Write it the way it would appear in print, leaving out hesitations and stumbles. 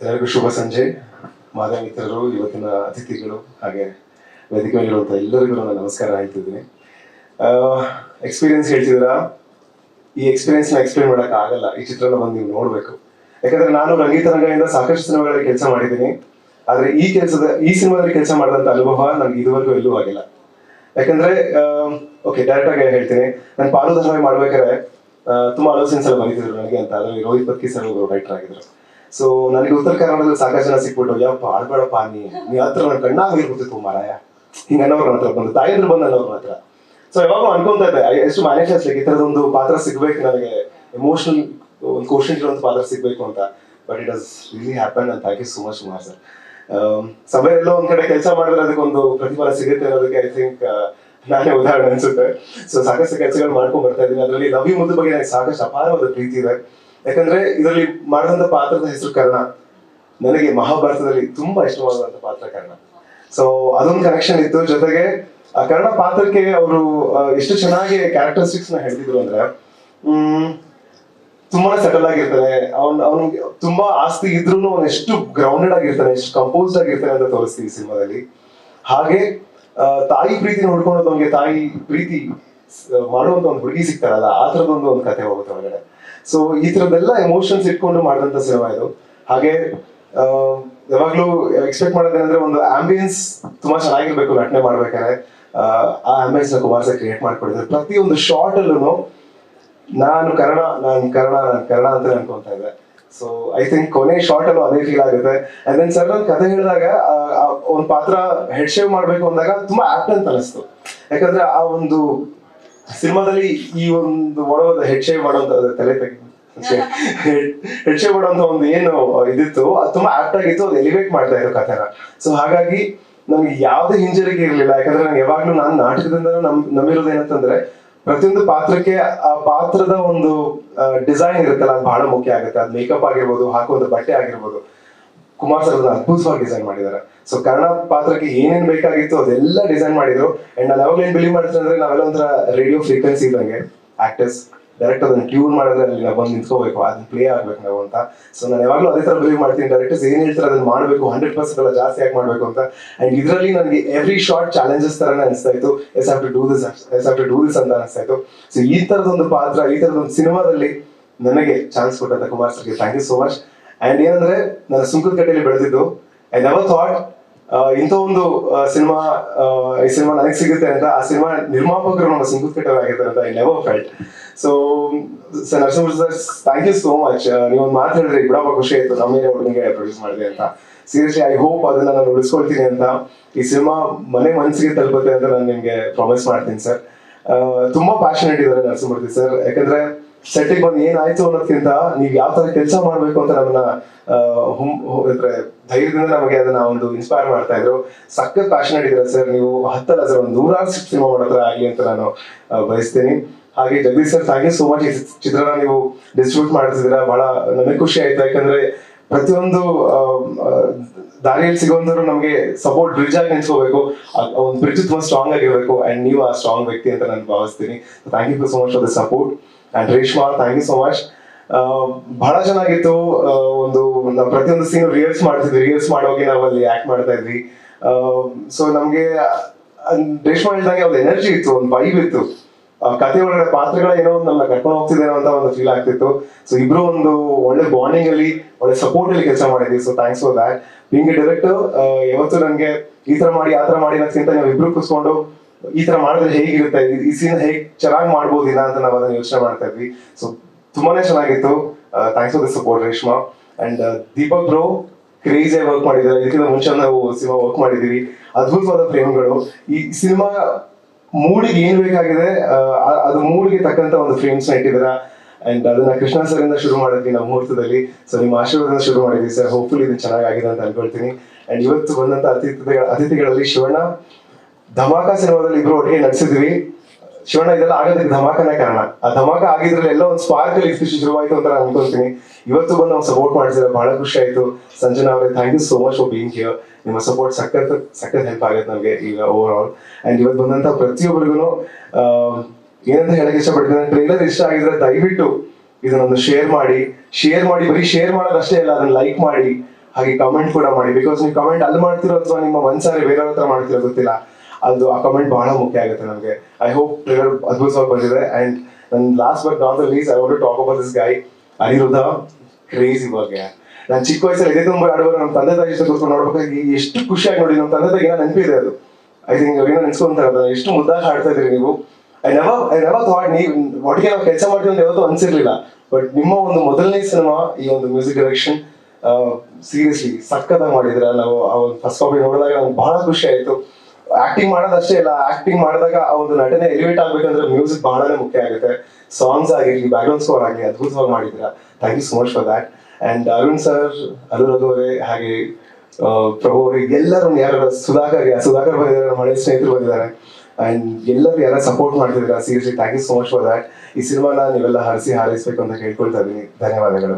ಎಲ್ಲರಿಗೂ ಶುಭ ಸಂಜೆ. ಮಾಧ್ಯಮ ಮಿತ್ರರು, ಇವತ್ತಿನ ಅತಿಥಿಗಳು ಹಾಗೆ ವೇದಿಕೆ ಮೇಲಿರುವಂಥ ಎಲ್ಲರಿಗೂ ನಾನು ನಮಸ್ಕಾರ ಹೇಳ್ತಿದ್ದೀನಿ. ಎಕ್ಸ್ಪೀರಿಯನ್ಸ್ ಹೇಳ್ತಿದ್ದೀರಾ, ಈ ಎಕ್ಸ್ಪೀರಿಯನ್ಸ್ನ ಎಕ್ಸ್ಪ್ಲೇನ್ ಮಾಡೋಕೆ ಆಗಲ್ಲ. ಈ ಚಿತ್ರನ ಬಂದು ನೀವು ನೋಡಬೇಕು. ಯಾಕಂದ್ರೆ ನಾನು ರಂಗೀತರಂಗದಿಂದ ಸಾಕಷ್ಟು ಸಿನಿಮಾಗಳಲ್ಲಿ ಕೆಲಸ ಮಾಡಿದ್ದೀನಿ. ಆದರೆ ಈ ಸಿನಿಮಾದಲ್ಲಿ ಕೆಲಸ ಮಾಡಿದಂಥ ಅನುಭವ ನನಗೆ ಇದುವರೆಗೂ ಎಲ್ಲೂ ಆಗಿಲ್ಲ. ಯಾಕಂದ್ರೆ ಓಕೆ, ಡೈರೆಕ್ಟ್ ಆಗಿ ಹೇಳ್ತೀನಿ, ನಾನು ಪಾಲುದಾರವಾಗಿ ಮಾಡ್ಬೇಕಾದ್ರೆ ತುಂಬಾ ಆಲೋಚನೆಸ್ ಎಲ್ಲ ಬಂದಿದ್ರು ನನಗೆ ಅಂತ. ಅದರಲ್ಲಿ ರೋಹಿತ್ ಪತ್ಕಿ ಸರ್ ಒಬ್ಬರು ರೈಟರ್ ಆಗಿದ್ರು. ಸೊ ನನಗೆ ಉತ್ತರ ಕನ್ನಡದಲ್ಲಿ ಸಾಕಷ್ಟು ಜನ ಸಿಕ್ಬಿಟ್ಟು, ಯಪ್ಪ ಆಡ್ಬೇಡಪ್ಪ ನೀ ಹತ್ರ ನನ್ನ ಕಣ್ಣಾಗಿರ್ಬಿಡ್ತಿತ್ತು ಮಾರಾಯ, ಹಿಂಗೆ ಅನ್ನೋರು ನನ್ನ ಹತ್ರ ಬಂದು, ತಾಯಿದ್ರು ಬಂದು ಅನ್ನೋರು ನನ್ನ ಹತ್ರ. ಸೊ ಯಾವಾಗ ಅನ್ಕೊಂತಾ ಇದ್ದೆ ಎಷ್ಟು ಮ್ಯಾನೇಜ್ ಈ ಥರದೊಂದು ಪಾತ್ರ ಸಿಗ್ಬೇಕು ನನಗೆ, ಎಮೋಷನಲ್ ಒಂದು ಕ್ವಶನ್ ಇರುವಂತ ಪಾತ್ರ ಸಿಗ್ಬೇಕು ಅಂತ. But it has really happen and thank you so much Kumar sir. ಸಭೆಯಲ್ಲೋ ಒಂದ್ ಕಡೆ ಕೆಲಸ ಮಾಡಿದ್ರೆ ಅದಕ್ಕೊಂದು ಪ್ರತಿಫಲ ಸಿಗುತ್ತೆ ಅನ್ನೋದಕ್ಕೆ ಐ ಥಿಂಕ್ ನಾನೇ ಉದಾಹರಣೆ ಅನ್ಸುತ್ತೆ. ಸೊ ಸಾಕಷ್ಟು ಕೆಲಸಗಳು ಮಾಡ್ಕೊಂಡ್ ಬರ್ತಾ ಇದ್ದೀನಿ. ಅದರಲ್ಲಿ ಲವ್ ಯು ಮುದ್ದು ಬಗ್ಗೆ ನನಗೆ ಸಾಕಷ್ಟು ಅಪಾರವಾದ ಪ್ರೀತಿ ಇದೆ. ಯಾಕಂದ್ರೆ ಇದರಲ್ಲಿ ಮಾಡಿದಂತ ಪಾತ್ರದ ಹೆಸರು ಕರ್ಣ. ನನಗೆ ಮಹಾಭಾರತದಲ್ಲಿ ತುಂಬಾ ಇಷ್ಟವಾದಂತ ಪಾತ್ರ ಕರ್ಣ. ಸೊ ಅದೊಂದು ಕನೆಕ್ಷನ್ ಇತ್ತು. ಜೊತೆಗೆ ಆ ಕರ್ಣ ಪಾತ್ರಕ್ಕೆ ಅವರು ಎಷ್ಟು ಚೆನ್ನಾಗಿ ಕ್ಯಾರೆಕ್ಟರಿಸ್ಟಿಕ್ಸ್ ನ ಹೇಳ್ತಿದ್ರು ಅಂದ್ರೆ, ತುಂಬಾನೇ ಸೆಟಲ್ ಆಗಿರ್ತಾನೆ, ಅವ್ನಿಗೆ ತುಂಬಾ ಆಸ್ತಿ ಇದ್ರೂ ಅವ್ನು ಎಷ್ಟು ಗ್ರೌಂಡೆಡ್ ಆಗಿರ್ತಾನೆ, ಎಷ್ಟು ಕಂಪೋಸ್ಡ್ ಆಗಿರ್ತಾನೆ ಅಂತ ತೋರಿಸ್ತೀವಿ ಸಿನಿಮಾದಲ್ಲಿ. ಹಾಗೆ ತಾಯಿ ಪ್ರೀತಿ ನೋಡ್ಕೊಂಡು ಅವ್ನಿಗೆ ತಾಯಿ ಪ್ರೀತಿ ಮಾಡುವಂತ ಒಂದು ಹುಡುಗಿ ಸಿಗ್ತಾರಲ್ಲ, ಆ ತರದೊಂದು ಒಂದು ಕತೆ ಹೋಗುತ್ತೆ ಹೊರಗಡೆ. ಸೊ ಈ ತರದೆಲ್ಲ ಎಮೋಷನ್ಸ್ ಇಟ್ಕೊಂಡು ಮಾಡಿದಂತ ಸಿನಿಮಾ ಇದು. ಹಾಗೆ ಯಾವಾಗ್ಲೂ ಎಕ್ಸ್ಪೆಕ್ಟ್ ಮಾಡೋದೇನಂದ್ರೆ ಒಂದು ಆಂಬಿಯನ್ಸ್ ತುಂಬಾ ಚೆನ್ನಾಗಿರ್ಬೇಕು ನಟನೆ ಮಾಡ್ಬೇಕಾದ್ರೆ. ಆ ಆಂಬಿಯನ್ಸ್ ನ ಕುಮಾರ್ ಸರ್ ಕ್ರಿಯೇಟ್ ಮಾಡ್ಕೊಡಿದ್ರು. ಪ್ರತಿಯೊಂದು ಶಾರ್ಟ್ ಅಲ್ಲೂ ನಾನು ಕರ್ಣ ಅಂತ ಅನ್ಕೊಂತ ಇದ್ದೆ. ಸೊ ಐ ಥಿಂಕ್ ಕೊನೆ ಶಾರ್ಟ್ ಅಲ್ಲೂ ಅದೇ ಫೀಲ್ ಆಗುತ್ತೆ. ಅಂಡ್ ದೆನ್ ಸರ್ ನನ್ನ ಕತೆ ಹೇಳಿದಾಗ ಒಂದು ಪಾತ್ರ ಹೆಡ್ ಶೇವ್ ಮಾಡ್ಬೇಕು ಅಂದಾಗ ತುಂಬಾ ಆಪ್ಟ್ ಅಂತ ಅನಿಸ್ತು. ಯಾಕಂದ್ರೆ ಆ ಒಂದು ಸಿನಿಮಾದಲ್ಲಿ ಈ ಒಂದು ಒಡವಾದ ಹೆಡ್ ಶೇವ್ ಮಾಡುವಂತ ತಲೆ ಹೆಡ್ ಶೇವ್ ಮಾಡುವಂತ ಒಂದು ಏನು ಇದಿತ್ತು, ಅದು ತುಂಬಾ ಆಪ್ಟ್ ಆಗಿತ್ತು. ಅದು ಎಲಿವೇಟ್ ಮಾಡ್ತಾ ಇರೋ ಕಥೆನ. ಸೊ ಹಾಗಾಗಿ ನನಗೆ ಯಾವುದೇ ಹಿಂಜರಿಕೆ ಇರ್ಲಿಲ್ಲ. ಯಾಕಂದ್ರೆ ನಾನು ಯಾವಾಗ್ಲೂ ನಾನು ನಾಟಕದಿಂದ ನಂಬಿರೋದು ಏನಂತಂದ್ರೆ, ಪ್ರತಿಯೊಂದು ಪಾತ್ರಕ್ಕೆ ಆ ಪಾತ್ರದ ಒಂದು ಡಿಸೈನ್ ಇರುತ್ತಲ್ಲ, ಅದು ಬಹಳ ಮುಖ್ಯ ಆಗುತ್ತೆ. ಅದು ಮೇಕಪ್ ಆಗಿರ್ಬೋದು, ಹಾಕುವಂತ ಬಟ್ಟೆ ಆಗಿರ್ಬೋದು. ಕುಮಾರ್ ಸರ್ ಅದನ್ನ ಅದ್ಭುತವಾಗಿ ಡಿಸೈನ್ ಮಾಡಿದ್ದಾರೆ. ಸೊ ಕನ್ನಡ ಪಾತ್ರಕ್ಕೆ ಏನೇನ್ ಬೇಕಾಗಿತ್ತು ಅದೆಲ್ಲ ಡಿಸೈನ್ ಮಾಡಿದ್ರು. ಅಂಡ್ ನಾನು ಯಾವಾಗ್ಲೂ ಏನ್ ಬಿಲೀವ್ ಮಾಡ್ತೀನಿ ಅಂದ್ರೆ, ನಾವೆಲ್ಲ ಒಂಥರ ರೇಡಿಯೋ ಫ್ರೀಕ್ವೆನ್ಸಿ ಇದ್ದಂಗೆ ಆಕ್ಟರ್ಸ್. ಡೈರೆಕ್ಟ್ ಅದನ್ನ ಟ್ಯೂನ್ ಮಾಡಿದ್ರೆ ಅಲ್ಲಿ ನಾವು ಬಂದು ನಿಂತ್ಕೋಬೇಕು, ಅದನ್ನ ಪ್ಲೇ ಆಗ್ಬೇಕು ನಾವು ಅಂತ. ಸೊ ನಾನು ಯಾವಾಗ್ಲೂ ಅದೇ ತರ ಬಿಲೀವ್ ಮಾಡ್ತೀನಿ. ಡೈರೆಕ್ಟರ್ಸ್ ಏನ್ ಹೇಳ್ತಾರೆ ಅದನ್ನ ಮಾಡಬೇಕು, 100% ಅಲ್ಲ, ಜಾಸ್ತಿ ಯಾಕೆ ಮಾಡ್ಬೇಕು ಅಂತ. ಅಂಡ್ ಇದರಲ್ಲಿ ನನಗೆ ಎವ್ರಿ ಶಾರ್ಟ್ ಚಾಲೆಂಜಸ್ ತರನೇ ಅನಿಸ್ತಾ ಇತ್ತು. Yes have to do this ಅಂತ ಅನಿಸ್ತಾ ಇತ್ತು. ಸೊ ಈ ತರದೊಂದು ಪಾತ್ರ, ಈ ತರದೊಂದು ಸಿನಿಮಾದಲ್ಲಿ ನನಗೆ ಚಾನ್ಸ್ ಕೊಟ್ಟಂತ ಕುಮಾರ್ ಸರ್ಗೆ thank you so much. And ಏನಂದ್ರೆ, ನನ್ನ ಸುಂಕದಕಟ್ಟೆಯಲ್ಲಿ ಬೆಳೆದಿದ್ದು, ಐ ನೆವರ್ ಥಾಟ್ ಇಂಥ ಒಂದು ಸಿನಿಮಾ ಈ ಸಿನಿಮಾ ನನಗೆ ಸಿಗುತ್ತೆ ಅಂತ. ಆ ಸಿನಿಮಾ ನಿರ್ಮಾಪಕರು ನಮ್ಮ ಸುಂಕದಕಟ್ಟೆ ಆಗಿರ್ತಾರೆ ಅಂತ I never felt. So Narasimha sir, thank you so much. ನೀವೊಂದು ಮಾತು ಹೇಳಿದ್ರಿ, ಬಿಡಪ್ಪ ಖುಷಿ ಆಯ್ತು ನಮ್ಮ ಹುಡುಗಿಗೆ ಪ್ರೊಡ್ಯೂಸ್ ಮಾಡಿದೆ ಅಂತ. ಸೀರಿಯಸ್ಲಿ ಐ ಹೋಪ್ ಅದನ್ನ ನಾನು ಉಳಿಸ್ಕೊಳ್ತೀನಿ ಅಂತ. ಈ ಸಿನಿಮಾ ಮನಸ್ಸಿಗೆ ತಲುಪುತ್ತೆ ಅಂತ ನಾನು ನಿಮ್ಗೆ ಪ್ರಾಮಿಸ್ ಮಾಡ್ತೀನಿ ಸರ್. ತುಂಬಾ ಪ್ಯಾಷನೇಟ್ ಇದ್ದಾರೆ ನರಸಿಂಹಮೂರ್ತಿ ಸರ್. ಯಾಕಂದ್ರೆ ಸೆಟ್ಟಿಗೆ ಬಂದು ಏನಾಯ್ತು ಅನ್ನೋದಕ್ಕಿಂತ ನೀವು ಯಾವ ತರ ಕೆಲಸ ಮಾಡ್ಬೇಕು ಅಂತ ನಮ್ಮನ್ನ ಧೈರ್ಯದಿಂದ ನಮಗೆ ಅದನ್ನ ಒಂದು ಇನ್ಸ್ಪೈರ್ ಮಾಡ್ತಾ ಇದ್ರು. ಸಖತ್ ಪ್ಯಾಷನೇಟ್ ಇದ್ದಾರೆ ಸರ್. ನೀವು ಹತ್ತಲ್ಲ ಸರ್, ಒಂದು 100 ಸಿನಿಮಾ ಮಾಡೋ ತರ ಆಗ್ಲಿ ಅಂತ ನಾನು ಬಯಸ್ತೀನಿ. ಹಾಗೆ Jagadish sir, thank you so much. ಈ ಚಿತ್ರನ ನೀವು ಡಿಸ್ಟ್ರಿಬ್ಯೂಟ್ ಮಾಡ್ತಿದ್ದೀರಾ, ಬಹಳ ನನಗೆ ಖುಷಿ ಆಯ್ತು. ಯಾಕಂದ್ರೆ ಪ್ರತಿಯೊಂದು ದಾರಿಯಲ್ಲಿ ಸಿಗುವಂತವ್ರು ನಮಗೆ ಸಪೋರ್ಟ್ ಬ್ರಿಡ್ಜ್ ಆಗಿ ನಿಲ್ಸ್ಕೋಬೇಕು. ಒಂದು ಬ್ರಿಡ್ಜ್ ತುಂಬಾ ಸ್ಟ್ರಾಂಗ್ ಆಗಿರ್ಬೇಕು. ಅಂಡ್ ನೀವು ಆ ಸ್ಟ್ರಾಂಗ್ ವ್ಯಕ್ತಿ ಅಂತ ನಾನು ಭಾವಿಸ್ತೀನಿ. Thank you so much for the support. And Reshma, thank you so much. ಬಹಳ ಚೆನ್ನಾಗಿತ್ತು. ಒಂದು ನಾವು ಪ್ರತಿಯೊಂದು ಸೀನ್ ರಿಹರ್ಸ್ ಮಾಡ್ತಿದ್ವಿ. ರಿಹರ್ಸ್ ಮಾಡೋಗಿ ನಾವು ಅಲ್ಲಿ ಆಕ್ಟ್ ಮಾಡ್ತಾ ಇದ್ವಿ. ಸೊ ನಮ್ಗೆ ರೇಷ್ಮಾ ಹೇಳಿದಾಗೆ ಒಂದು ಎನರ್ಜಿ ಇತ್ತು, ಒಂದು ವೈಬ್ ಇತ್ತು. ಕಥೆ ಒಳಗಡೆ ಪಾತ್ರಗಳ ಏನೋ ಒಂದು ನಮ್ಮ ಕರ್ಕೊಂಡು ಹೋಗ್ತಿದ್ದೇನೋ ಅಂತ ಒಂದು ಫೀಲ್ ಆಗ್ತಿತ್ತು. ಸೊ ಇಬ್ರು ಒಂದು ಒಳ್ಳೆ ಬಾಂಡಿಂಗ್ ಅಲ್ಲಿ, ಒಳ್ಳೆ ಸಪೋರ್ಟ್ ಅಲ್ಲಿ ಕೆಲಸ ಮಾಡಿದ್ವಿ. So thanks for that. Being A director, ಯಾವತ್ತು ನನಗೆ ಈ ತರ ಮಾಡಿ ಆ ತರ ಮಾಡಿ ಅನ್ನೋದಕ್ಕಿಂತ ನಾವು ಇಬ್ರು ಕೂತ್ಕೊಂಡು ಈ ತರ ಮಾಡಿದ್ರೆ ಹೇಗಿರುತ್ತೆ, ಈ ಸೀನ್ ಹೇಗೆ ಚೆನ್ನಾಗಿ ಮಾಡ್ಬೋದಿಲ್ಲ ಅಂತ ನಾವು ಅದನ್ನ ಯೋಚನೆ ಮಾಡ್ತಾ ಇದ್ವಿ. ಸೊ ತುಂಬಾನೇ ಚೆನ್ನಾಗಿತ್ತು. Thanks for the support Reshma. And Deepak bro crazy work ಮಾಡಿದ್ದಾರೆ. ಇದಕ್ಕಿಂತ ಮುಂಚೆ ನಾವು ಸಿನಿಮಾ ವರ್ಕ್ ಮಾಡಿದೀವಿ. ಅದ್ಭುತವಾದ ಫ್ರೇಮ್ಗಳು. ಈ ಸಿನಿಮಾ ಮೂಡಿಗೆ ಏನ್ ಬೇಕಾಗಿದೆ ಅದು ಮೂಡಿಗೆ ತಕ್ಕಂತ ಒಂದು ಫ್ರೇಮ್ಸ್ ನ ಇಟ್ಟಿದ್ದೀರ. ಅಂಡ್ ಅದನ್ನ ಕೃಷ್ಣ ಸರ್ ಇಂದ ಶುರು ಮಾಡಿದ್ವಿ ನಾವು ಮುಹೂರ್ತದಲ್ಲಿ. ಸೊ ನಿಮ್ಮ ಆಶೀರ್ವಾದದಿಂದ ಶುರು ಮಾಡಿದ್ವಿ ಸರ್. ಹೋಪ್ಫುಲಿ ಇದು ಚೆನ್ನಾಗಿದೆ ಅಂತ ಅನ್ಕೊಳ್ತೀನಿ. ಅಂಡ್ ಇವತ್ತು ಬಂದಂತ ಅತಿಥಿಗಳಲ್ಲಿ ಶಿವಣ್ಣ, ಧಮಾಕ ಸಿನಿಮಾದಲ್ಲಿ ಇಬ್ರು ಒಟ್ಟಿಗೆ ನಟಿಸಿದ್ವಿ. ಶಿವಣ್ಣ ಇದೆಲ್ಲ ಆಗೋದಕ್ಕೆ ಧಮಾಕನೇ ಕಾರಣ. ಆ ಧಮಾಕ ಆಗಿದ್ರಲ್ಲಿ ಎಲ್ಲ ಒಂದು ಸ್ಪಾರ್ಕ್ ಅಲ್ಲಿ ಶುರುವಾಯ್ತು ಅಂತ ನಾನು ಅನ್ಕೊಳ್ತೀನಿ. ಇವತ್ತು ಬಂದು ನಾವು ಸಪೋರ್ಟ್ ಮಾಡಿದ್ರೆ ಬಹಳ ಖುಷಿ ಆಯ್ತು. ಸಂಜನಾ ಅವರೇ, thank you so much for being here. ನಿಮ್ಮ ಸಪೋರ್ಟ್ ಸಖತ್ ಹೆಲ್ಪ್ ಆಗುತ್ತೆ ನಮಗೆ ಈಗ ಓವರ್ ಆಲ್. ಅಂಡ್ ಇವತ್ತು ಬಂದಂತ ಪ್ರತಿಯೊಬ್ಬರಿಗೂ ಏನಂತ ಹೇಳಕ್ ಇಷ್ಟಪಡ್ತೀನಿ, ಟ್ರೈಲರ್ ಇಷ್ಟ ಆಗಿದ್ರೆ ದಯವಿಟ್ಟು ಇದನ್ನೊಂದು ಶೇರ್ ಮಾಡಿ. ಬರೀ ಶೇರ್ ಮಾಡೋದಷ್ಟೇ ಅಲ್ಲ, ಅದನ್ನ ಲೈಕ್ ಮಾಡಿ, ಹಾಗೆ ಕಮೆಂಟ್ ಕೂಡ ಮಾಡಿ. ಬಿಕಾಸ್ ನೀವು ಕಮೆಂಟ್ ಅಲ್ಲಿ ಮಾಡ್ತಿರೋ ಅಥವಾ ನಿಮ್ಮ ಮನ್ಸಾರೆ ಬೇರೆಯವ್ರ ಹತ್ರ ಮಾಡ್ತಿರೋ ಗೊತ್ತಿಲ್ಲ, ಅದು ಆ ಕಮೆಂಟ್ ಬಹಳ ಮುಖ್ಯ ಆಗುತ್ತೆ ನಮಗೆ. ಐ ಹೋಪ್ ಟ್ರೇಲರ್ ಅದ್ಭುತವಾಗಿ ಬಂದಿದೆ. ಅಂಡ್ ನನ್ನ last but not the least I want to talk about this guy Aniruddha. Crazy ಬಗ್ಗೆ ನಾನು ಚಿಕ್ಕ ವಯಸ್ಸಲ್ಲಿ ಇದೇ ತುಂಬ ಆಡುವಾಗ ನಮ್ಮ ತಂದೆ ತಾಯಿ ಜೊತೆ ಕೂತ್ಕೊಂಡು ನೋಡ್ಬೇಕಾಗಿ ಎಷ್ಟು ಖುಷಿಯಾಗಿ ನೋಡಿ. ನಮ್ಮ ತಂದೆ ತಾಯಿ ಏನೋ ನೆನಪಿದೆ ಅದು. ಐ ಥಿಂಕ್ ಏನೋ ನೆನ್ಸ್ಕೊಂತಾರೆ, ಎಷ್ಟು ಮುದ್ದಾಗಿ ಹಾಡ್ತಾ ಇದ್ರಿ ನೀವು. ಐ ನೆವರ್ ಥಾಟ್ ನೀವು ಒಟ್ಟಿಗೆ ನಾವು ಕೆಲಸ ಮಾಡ್ತೀವಿ ಅಂತ ಯಾವತ್ತೂ ಅನ್ಸಿರ್ಲಿಲ್ಲ. ಬಟ್ ನಿಮ್ಮ ಒಂದು ಮೊದಲನೇ ಸಿನಿಮಾ, ಈ ಒಂದು ಮ್ಯೂಸಿಕ್ ಡೈರೆಕ್ಷನ್ ಸೀರಿಯಸ್ಲಿ ಸಕ್ಕತ್ತಾಗಿ ಮಾಡಿದ್ರ. ನಾವು ಆ ಒಂದು ಫಸ್ಟ್ ಕಾಪಿ ನೋಡಿದಾಗ ನಮ್ಗೆ ಬಹಳ ಖುಷಿ ಆಯ್ತು. ಆಕ್ಟಿಂಗ್ ಮಾಡೋದಷ್ಟೇ ಇಲ್ಲ, ಆಕ್ಟಿಂಗ್ ಮಾಡಿದಾಗ ಆ ಒಂದು ನಟನೆ ಎಲಿವೇಟ್ ಆಗ್ಬೇಕಂದ್ರೆ ಮ್ಯೂಸಿಕ್ ಬಹಳನೇ ಮುಖ್ಯ ಆಗುತ್ತೆ. ಸಾಂಗ್ಸ್ ಆಗಿರ್ಲಿ, ಬ್ಯಾಕ್ಗ್ರೌಂಡ್ ಸ್ಕೋರ್ ಆಗಲಿ ಅದ್ಭುತವಾಗಿ ಮಾಡಿದ್ರ. Thank you so much for that. And Arun sir, Anurag ಅವರೇ, ಹಾಗೆ ಪ್ರಭು ಅವರಿಗೆ, ಎಲ್ಲರೂ ಯಾರು ಸುಧಾಕರ್ ಬಂದಿದ್ದಾರೆ, ನಮ್ಮ ಹಳೆ ಸ್ನೇಹಿತರು ಬಂದಿದ್ದಾರೆ. ಅಂಡ್ ಎಲ್ಲರೂ ಯಾರ ಸಪೋರ್ಟ್ ಮಾಡ್ತಿದ್ದೀರಾ, seriously thank you so much for that. ಈ ಸಿನಿಮಾನ ನೀವೆಲ್ಲ ಹರಿಸಿ ಹಾರೈಸ್ಬೇಕು ಅಂತ ಕೇಳ್ಕೊಳ್ತಾ ಇದ್ದೀನಿ. ಧನ್ಯವಾದಗಳು.